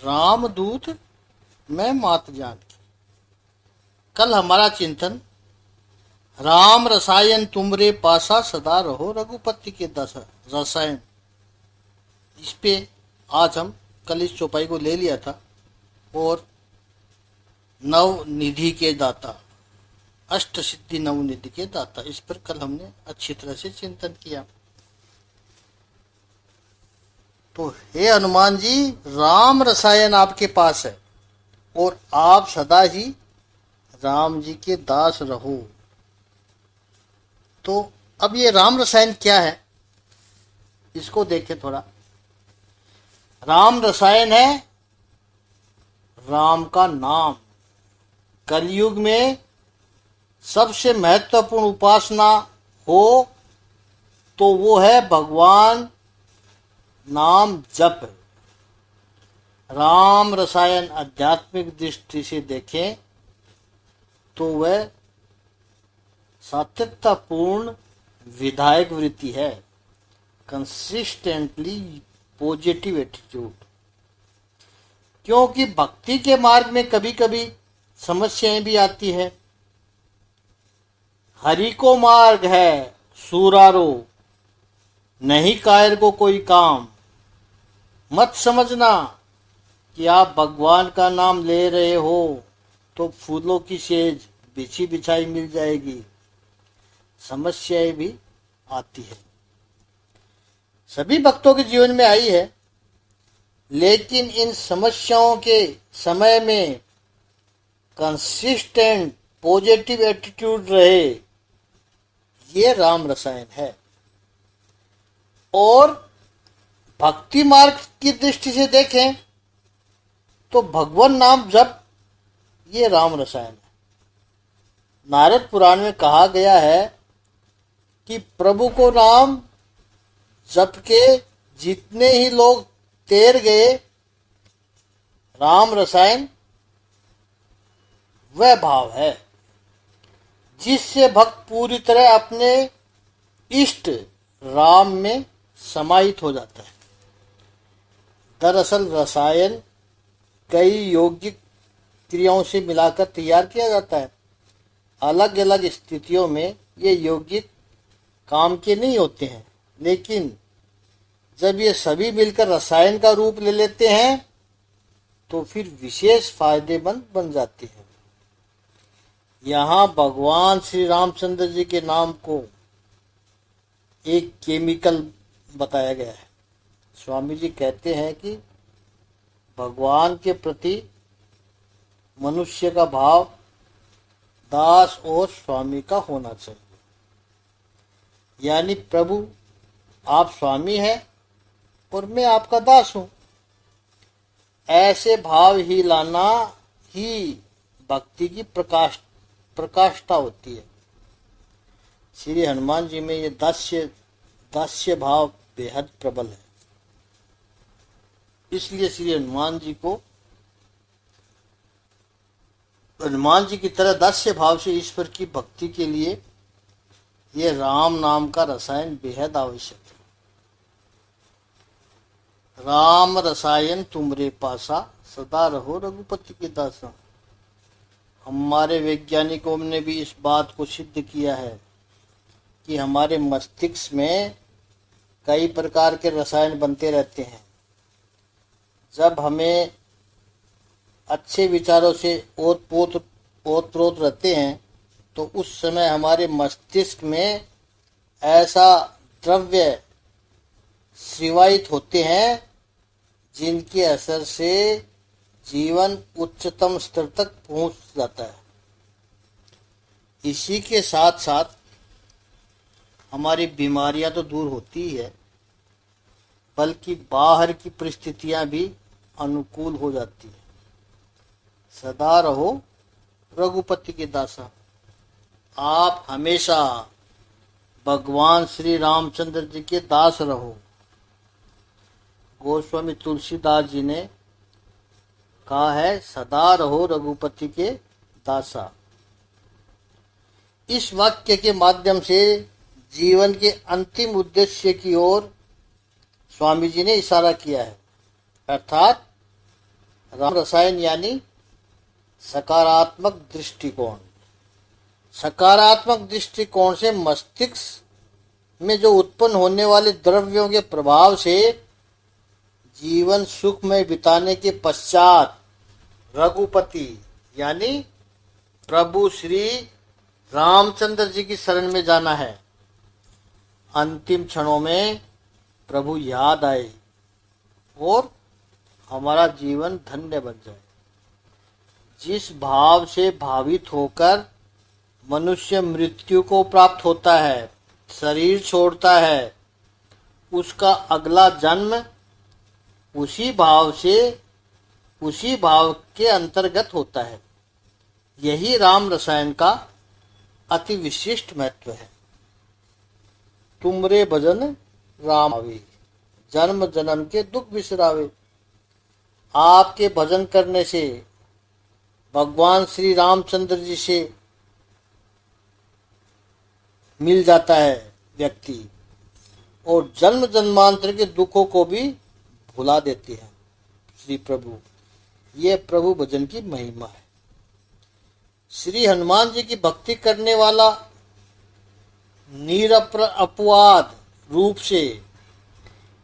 रामदूत मैं मात जानकी। कल हमारा चिंतन राम रसायन तुमरे पासा सदा रहो रघुपति के दस रसायन, इस पे आज हम कल इस चौपाई को ले लिया था। और नव निधि के दाता, अष्ट सिद्धि नव निधि के दाता, इस पर कल हमने अच्छी तरह से चिंतन किया। तो हे हनुमान जी, राम रसायन आपके पास है और आप सदा ही राम जी के दास रहो। तो अब ये राम रसायन क्या है, इसको देखें थोड़ा। राम रसायन है राम का नाम। कलयुग में सबसे महत्वपूर्ण उपासना हो तो वो है भगवान नाम जप। राम रसायन आध्यात्मिक दृष्टि से देखें तो वह सातत्यपूर्ण विधायक वृत्ति है, कंसिस्टेंटली पॉजिटिव एटीट्यूड। क्योंकि भक्ति के मार्ग में कभी कभी समस्याएं भी आती है। हरि को मार्ग है सूरारो, नहीं कायर को कोई काम। मत समझना कि आप भगवान का नाम ले रहे हो तो फूलों की सेज बिछी बिछाई मिल जाएगी। समस्याएं भी आती है, सभी भक्तों के जीवन में आई है, लेकिन इन समस्याओं के समय में कंसिस्टेंट पॉजिटिव एटीट्यूड रहे, ये राम रसायन है। और भक्ति मार्ग की दृष्टि से देखें तो भगवान नाम जप, ये राम रसायन है। नारद पुराण में कहा गया है कि प्रभु को नाम जप के जितने ही लोग तैर गए, राम रसायन वह भाव है जिससे भक्त पूरी तरह अपने इष्ट राम में समाहित हो जाता है। दरअसल रसायन कई यौगिक क्रियाओं से मिलाकर तैयार किया जाता है। अलग अलग स्थितियों में ये यौगिक काम के नहीं होते हैं, लेकिन जब ये सभी मिलकर रसायन का रूप ले लेते हैं तो फिर विशेष फायदेमंद बन जाते हैं। यहाँ भगवान श्री रामचंद्र जी के नाम को एक केमिकल बताया गया है। स्वामी जी कहते हैं कि भगवान के प्रति मनुष्य का भाव दास और स्वामी का होना चाहिए। यानी प्रभु आप स्वामी हैं और मैं आपका दास हूं, ऐसे भाव ही लाना ही भक्ति की प्रकाष्ठा होती है। श्री हनुमान जी में ये दास्य भाव बेहद प्रबल है। इसलिए श्री हनुमान जी की तरह दास्य भाव से ईश्वर की भक्ति के लिए ये राम नाम का रसायन बेहद आवश्यक है। राम रसायन तुमरे पासा सदा रहो रघुपति के दासा। हमारे वैज्ञानिकों ने भी इस बात को सिद्ध किया है कि हमारे मस्तिष्क में कई प्रकार के रसायन बनते रहते हैं। जब हमें अच्छे विचारों से ओत-प्रोत रहते हैं तो उस समय हमारे मस्तिष्क में ऐसा द्रव्य श्रीवाहित होते हैं जिनके असर से जीवन उच्चतम स्तर तक पहुंच जाता है। इसी के साथ साथ हमारी बीमारियां तो दूर होती ही है, बल्कि बाहर की परिस्थितियां भी अनुकूल हो जाती है। सदा रहो रघुपति के दासा। आप हमेशा भगवान श्री रामचंद्र जी के दास रहो। गोस्वामी तुलसीदास जी ने कहा है, सदा रहो रघुपति के दासा। इस वाक्य के माध्यम से जीवन के अंतिम उद्देश्य की ओर स्वामी जी ने इशारा किया है, अर्थात राम रसायन यानी सकारात्मक दृष्टिकोण। सकारात्मक दृष्टिकोण से मस्तिष्क में जो उत्पन्न होने वाले द्रव्यों के प्रभाव से जीवन सुखमय बिताने के पश्चात रघुपति यानी प्रभु श्री रामचंद्र जी की शरण में जाना है। अंतिम क्षणों में प्रभु याद आए और हमारा जीवन धन्य बन जाए। जिस भाव से भावित होकर मनुष्य मृत्यु को प्राप्त होता है, शरीर छोड़ता है, उसका अगला जन्म उसी भाव के अंतर्गत होता है। यही राम रसायन का अति विशिष्ट महत्व है। तुमरे भजन राम आवे, जन्म जन्म के दुख बिसरावे। आपके भजन करने से भगवान श्री रामचंद्र जी से मिल जाता है व्यक्ति और जन्म जन्मांतर के दुखों को भी भुला देते हैं श्री प्रभु। ये प्रभु भजन की महिमा है। श्री हनुमान जी की भक्ति करने वाला निरपवाद रूप से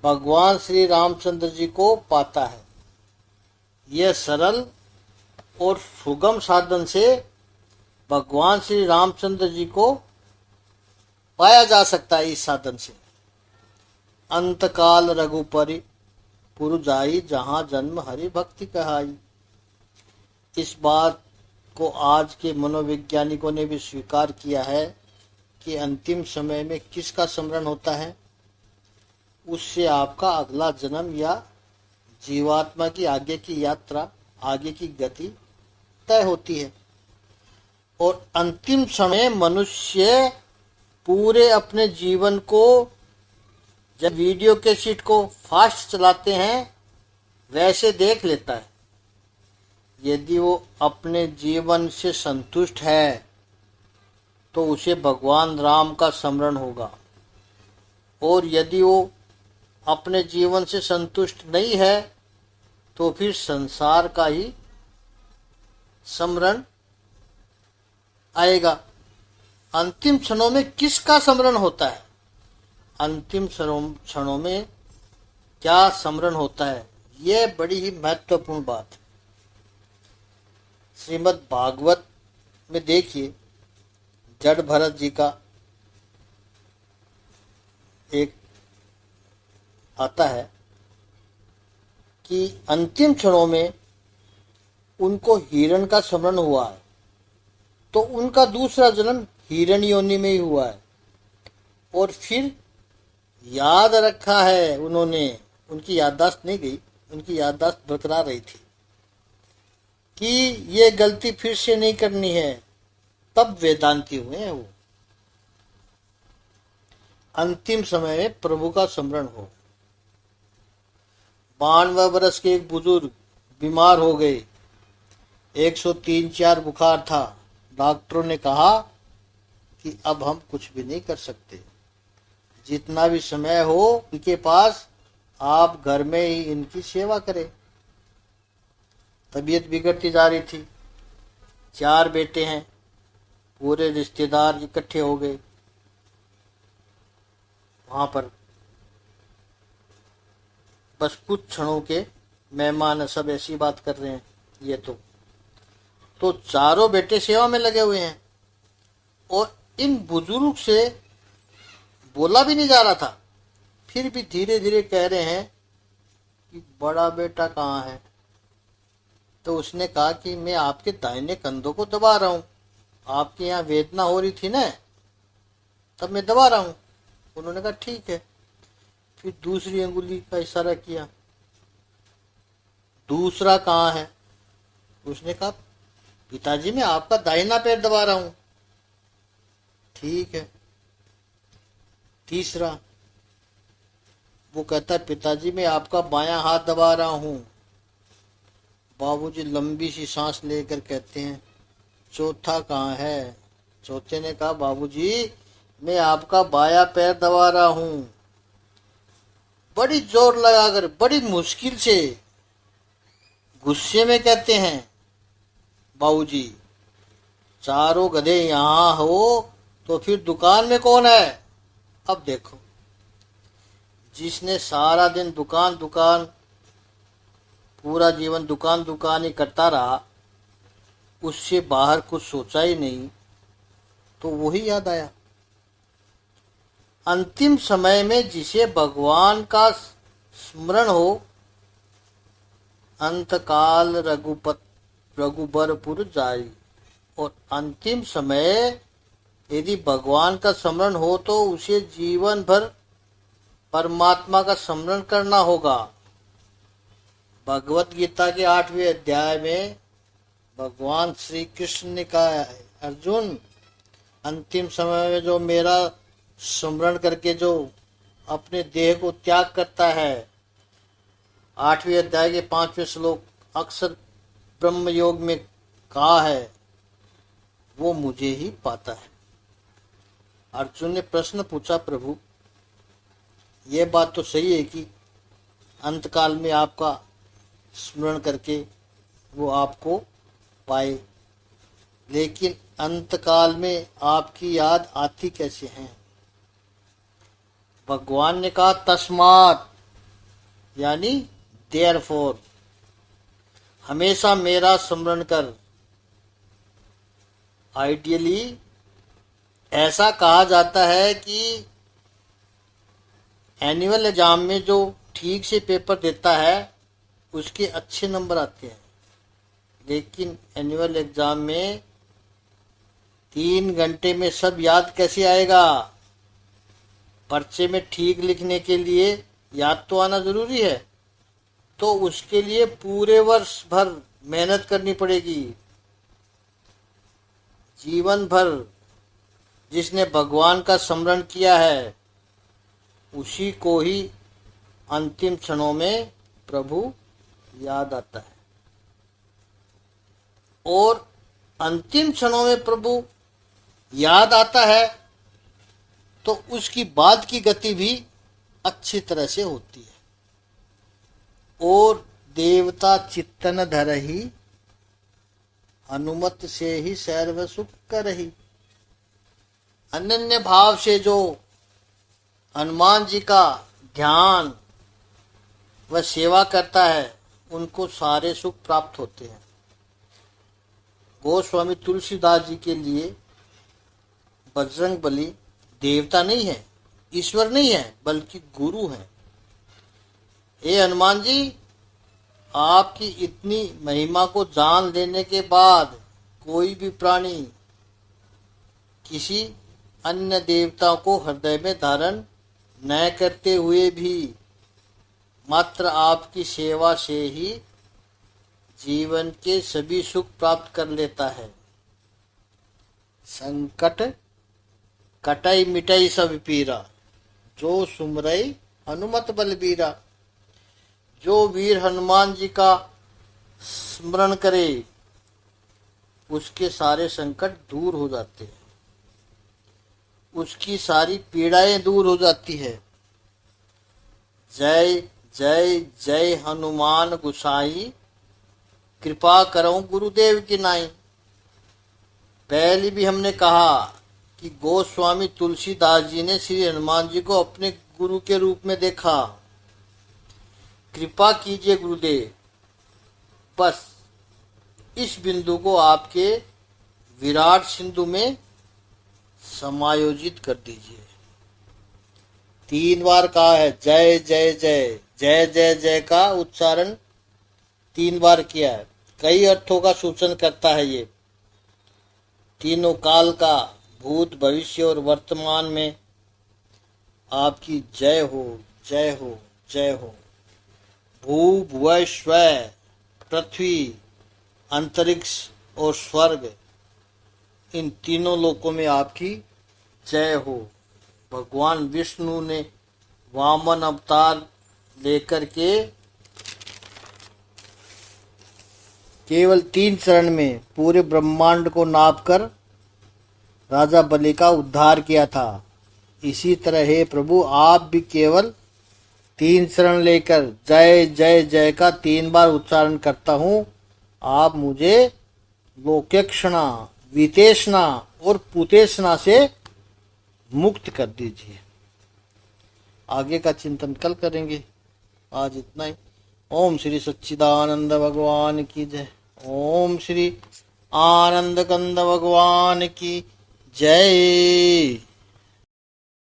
भगवान श्री रामचंद्र जी को पाता है। यह सरल और सुगम साधन से भगवान श्री रामचंद्र जी को पाया जा सकता है। इस साधन से अंतकाल रघुपरि पुर जाई, जहां जन्म हरि भक्ति कहाई। इस बात को आज के मनोवैज्ञानिकों ने भी स्वीकार किया है कि अंतिम समय में किसका स्मरण होता है, उससे आपका अगला जन्म या जीवात्मा की आगे की यात्रा, आगे की गति तय होती है। और अंतिम समय मनुष्य पूरे अपने जीवन को, जब वीडियो कैसेट को फास्ट चलाते हैं वैसे देख लेता है। यदि वो अपने जीवन से संतुष्ट है तो उसे भगवान राम का स्मरण होगा, और यदि वो अपने जीवन से संतुष्ट नहीं है तो फिर संसार का ही स्मरण आएगा। अंतिम क्षणों में किसका स्मरण होता है, अंतिम क्षणों में क्या स्मरण होता है, यह बड़ी ही महत्वपूर्ण बात है। श्रीमद् भागवत में देखिए, जड़ भरत जी का एक आता है कि अंतिम क्षणों में उनको हिरण का स्मरण हुआ है, तो उनका दूसरा जन्म हिरण योनि में ही हुआ है। और फिर याद रखा है उन्होंने, उनकी याददाश्त नहीं गई, उनकी याददाश्त बरकरार रही थी कि ये गलती फिर से नहीं करनी है, तब वेदांती हुए हैं वो। अंतिम समय में प्रभु का स्मरण हो। 92 वर्ष के एक बुजुर्ग बीमार हो गए, 103-4 बुखार था। डॉक्टरों ने कहा कि अब हम कुछ भी नहीं कर सकते, जितना भी समय हो इनके पास, आप घर में ही इनकी सेवा करें। तबीयत बिगड़ती जा रही थी। 4 बेटे हैं, पूरे रिश्तेदार इकट्ठे हो गए वहां पर। बस कुछ क्षणों के मेहमान सब ऐसी बात कर रहे हैं। ये तो चारों बेटे सेवा में लगे हुए हैं और इन बुजुर्ग से बोला भी नहीं जा रहा था, फिर भी धीरे धीरे कह रहे हैं कि बड़ा बेटा कहाँ है। तो उसने कहा कि मैं आपके दाहिने कंधों को दबा रहा हूं, आपके यहाँ वेदना हो रही थी ना, तब मैं दबा रहा हूं। उन्होंने कहा ठीक है। फिर दूसरी अंगुली का इशारा किया, दूसरा कहाँ है। उसने कहा पिताजी मैं आपका दाहिना पैर दबा रहा हूं। ठीक है। तीसरा, वो कहता है पिताजी मैं आपका बायां हाथ दबा रहा हूं। बाबूजी लंबी सी सांस लेकर कहते हैं चौथा कहाँ है। चौथे ने कहा बाबूजी मैं आपका बायां पैर दबा रहा हूं। बड़ी जोर लगाकर, बड़ी मुश्किल से गुस्से में कहते हैं, बाबूजी चारों गधे यहाँ हो तो फिर दुकान में कौन है। अब देखो, जिसने सारा दिन दुकान दुकान, पूरा जीवन दुकान दुकान ही करता रहा, उससे बाहर कुछ सोचा ही नहीं, तो वही याद आया। अंतिम समय में जिसे भगवान का स्मरण हो, अंतकाल रघुबरपुर जाई। और अंतिम समय यदि भगवान का स्मरण हो तो उसे जीवन भर परमात्मा का स्मरण करना होगा। भगवत गीता के 8वें अध्याय में भगवान श्री कृष्ण ने कहा है, अर्जुन अंतिम समय में जो मेरा स्मरण करके जो अपने देह को त्याग करता है, 8वें अध्याय के 5वें श्लोक अक्सर ब्रह्म योग में कहा है, वो मुझे ही पाता है। अर्जुन ने प्रश्न पूछा, प्रभु ये बात तो सही है कि अंतकाल में आपका स्मरण करके वो आपको पाए, लेकिन अंतकाल में आपकी याद आती कैसे है। भगवान ने कहा तस्मात, यानी देयरफॉर, हमेशा मेरा स्मरण कर। आइडियली ऐसा कहा जाता है कि एनुअल एग्जाम में जो ठीक से पेपर देता है उसके अच्छे नंबर आते हैं, लेकिन एनुअल एग्जाम में 3 घंटे में सब याद कैसे आएगा। पर्चे में ठीक लिखने के लिए याद तो आना जरूरी है, तो उसके लिए पूरे वर्ष भर मेहनत करनी पड़ेगी। जीवन भर जिसने भगवान का स्मरण किया है उसी को ही अंतिम क्षणों में प्रभु याद आता है, और अंतिम क्षणों में प्रभु याद आता है तो उसकी बाद की गति भी अच्छी तरह से होती है। और देवता चित्तन धरहि, अनुमत से ही सर्व सुख करहि। अनन्य भाव से जो हनुमान जी का ध्यान व सेवा करता है उनको सारे सुख प्राप्त होते हैं। गोस्वामी तुलसीदास जी के लिए बजरंगबली देवता नहीं है, ईश्वर नहीं है, बल्कि गुरु है। हे हनुमान जी, आपकी इतनी महिमा को जान लेने के बाद कोई भी प्राणी किसी अन्य देवता को हृदय में धारण न करते हुए भी मात्र आपकी सेवा से ही जीवन के सभी सुख प्राप्त कर लेता है। संकट कटई मिटई सब पीरा, जो सुमरई हनुमत बलबीरा। जो वीर हनुमान जी का स्मरण करे उसके सारे संकट दूर हो जाते हैं, उसकी सारी पीड़ाएं दूर हो जाती है। जय जय जय हनुमान गुसाई, कृपा करो गुरुदेव की नाई। पहले भी हमने कहा कि गोस्वामी तुलसीदास जी ने श्री हनुमान जी को अपने गुरु के रूप में देखा। कृपा कीजिए गुरुदेव, बस इस बिंदु को आपके विराट सिंधु में समायोजित कर दीजिए। 3 बार कहा है जय जय जय, जय जय जय का उच्चारण 3 बार किया है। कई अर्थों का सूचन करता है। ये तीनों काल का, भूत भविष्य और वर्तमान में आपकी जय हो जय हो जय हो। भू भुव स्वः, पृथ्वी, अंतरिक्ष और स्वर्ग, इन तीनों लोकों में आपकी जय हो। भगवान विष्णु ने वामन अवतार लेकर के केवल 3 चरण में पूरे ब्रह्मांड को नापकर राजा बलि का उद्धार किया था। इसी तरह हे प्रभु, आप भी केवल 3 शरण लेकर जय जय जय का 3 बार उच्चारण करता हूँ, आप मुझे लोकेक्षणा, वितेषणा और पुतेषणा से मुक्त कर दीजिए। आगे का चिंतन कल करेंगे। आज इतना ही। ओम श्री सच्चिदानंद भगवान की जय। ओम श्री आनंद कंद भगवान की जय।